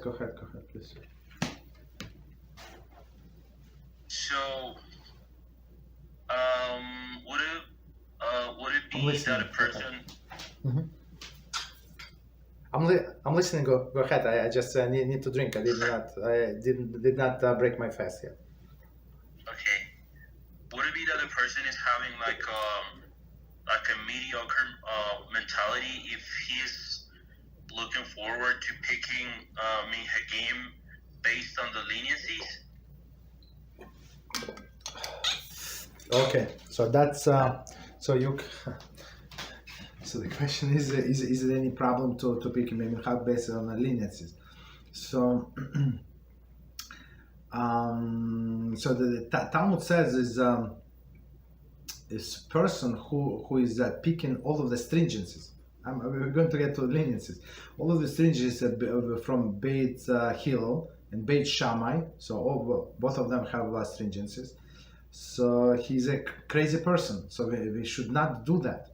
go ahead, please. So, would it be that a person? Mm-hmm. I'm listening. Go ahead. I just need to drink. I did not break my fast yet. Okay. Would it be that the person is having like a mediocre mentality if he's looking forward to picking Minhagim based on the leniencies? Okay, so that's so you. So the question is there any problem to pick Minhag based on the leniencies? So so the Talmud says is person who is picking all of the stringencies. We're going to get to leniencies. All of the stringencies from Beit Hillel and Beit Shammai. So both of them have stringencies. So he's a crazy person. So we should not do that,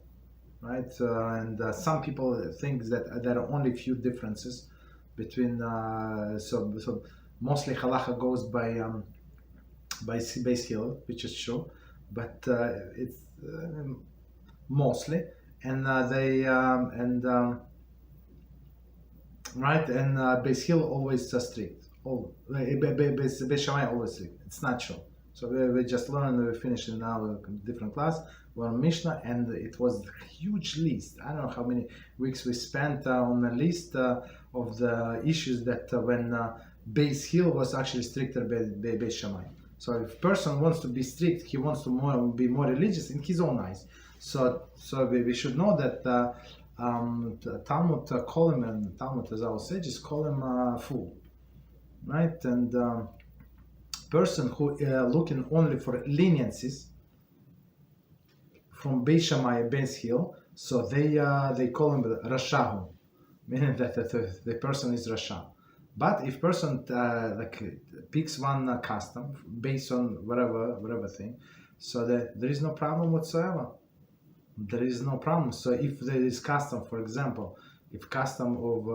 right? And some people think that there are only few differences between. So mostly halacha goes by Beis Hillel, which is true, but it's mostly, and right, and Beis Hillel always strict. Beis Shammai always strict. It's not true. So we just learned, we finished in our different class, we're on Mishnah, and it was a huge list. I don't know how many weeks we spent on a list of the issues that when Beis Hillel was actually stricter than Beis Shammai. So if a person wants to be strict, he wants to be more religious in his own eyes. So we should know that Talmud call him, and Talmud, as our sages, call him a fool, right? And person who looking only for leniencies from Beis Shammai and Beis Hillel, so they call him Rashahu, meaning that the person is Rasha. But if person picks one custom based on whatever thing, so that there is no problem whatsoever. There is no problem. So if there is custom, for example, if custom of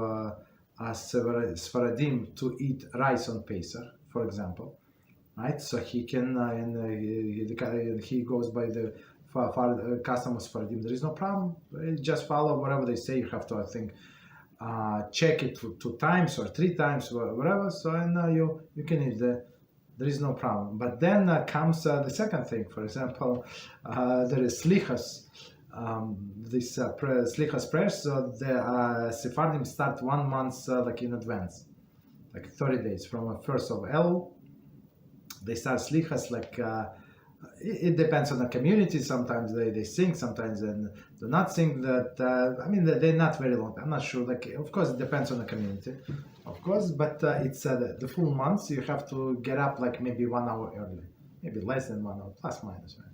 Sfaradim to eat rice on Pesach, for example, right? So he can he goes by the custom of Sfaradim. There is no problem. You just follow whatever they say. You have to, I think, check it 2 times or 3 times, whatever. So and you can eat there is no problem. But then comes the second thing. For example, there is slichas. This slichas prayers. So the Sephardim start 1 month like in advance, like 30 days from 1st of Elul. They start slichas like. It depends on the community. Sometimes they sing, sometimes they do not sing. That I mean, they're not very long. I'm not sure. Like, of course, it depends on the community, of course. But it's the full months. You have to get up like maybe 1 hour early, maybe less than 1 hour, plus minus, right?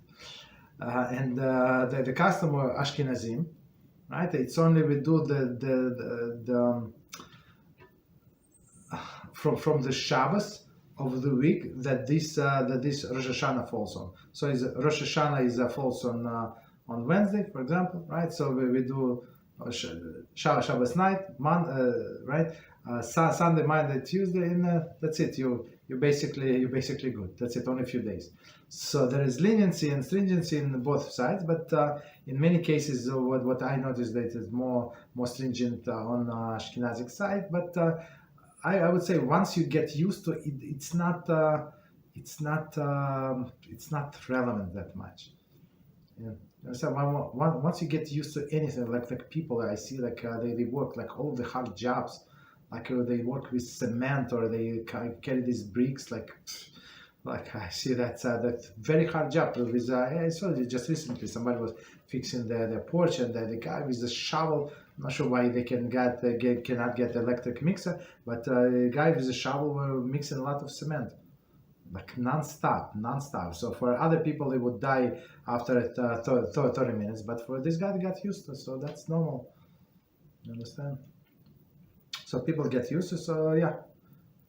And the custom of Ashkenazim, right? It's only we do the from the Shabbos of the week that this Rosh Hashanah falls on. So Rosh Hashanah falls on Wednesday, for example, right? So we do Shabbos night, right? Sunday, Monday, Tuesday, and that's it. You're basically good. That's it. Only a few days. So there is leniency and stringency in both sides, but in many cases, what I noticed that is more stringent on Ashkenazic side, but. I would say once you get used to it, it's not relevant that much. Yeah. So once you get used to anything, like people I see, like they work like all the hard jobs, like they work with cement or they carry these bricks, like I see that's very hard job. With I saw it just recently, somebody was fixing their porch, and the guy with the shovel. I'm not sure why they cannot get the electric mixer, but a guy with a shovel were mixing a lot of cement, like non-stop. So for other people, they would die after 30 minutes, but for this guy, they got used to it, so that's normal. You understand? So people get used to it, so yeah,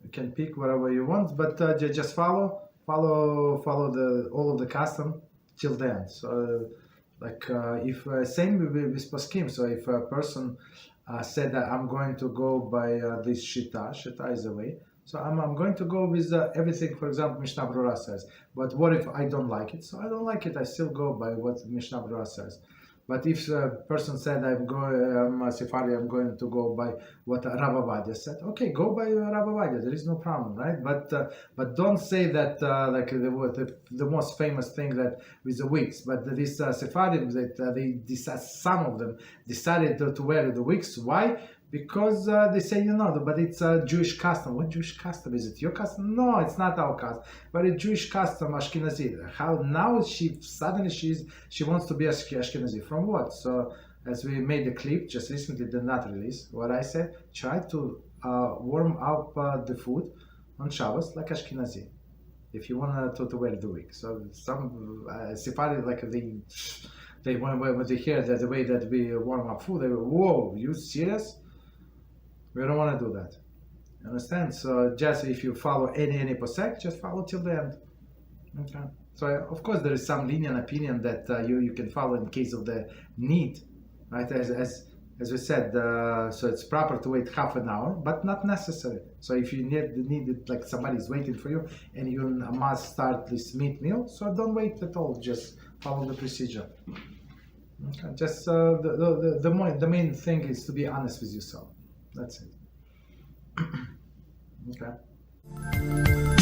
you can pick whatever you want, but just follow all of the custom till then. So. Like if same with poskim, so if a person said that I'm going to go by this shita. Shita is the way. So I'm going to go with everything, for example, Mishnah Brura says. But what if I don't like it? So I don't like it. I still go by what Mishnah Brura says. But if a person said I'm a Sephardi, I'm going to go by what Rabbi Ovadia said. Okay, go by Rabbi Ovadia. There is no problem, right? But don't say that like the most famous thing that with the wigs. But these Sephardim that some of them decided to wear the wigs. Why? Because they say, but it's a Jewish custom. What Jewish custom? Is it your custom? No, it's not our custom, but a Jewish custom, Ashkenazi. How now she wants to be Ashkenazi? From what? So as we made a clip just recently, did not release. What I said, try to warm up the food on Shabbos like Ashkenazi. If you want to wear the wig. So some Sephardi, like they when they hear that the way that we warm up food, they go, "Whoa, you serious?" We don't want to do that. You understand? So just if you follow any posek, just follow till the end. Okay. So of course there is some lenient opinion that you can follow in case of the need, right? As we said, so it's proper to wait half an hour, but not necessary. So if you need it, like somebody's waiting for you, and you must start this meat meal, so don't wait at all. Just follow the procedure. Okay. Just the main thing is to be honest with yourself. That's it. Okay.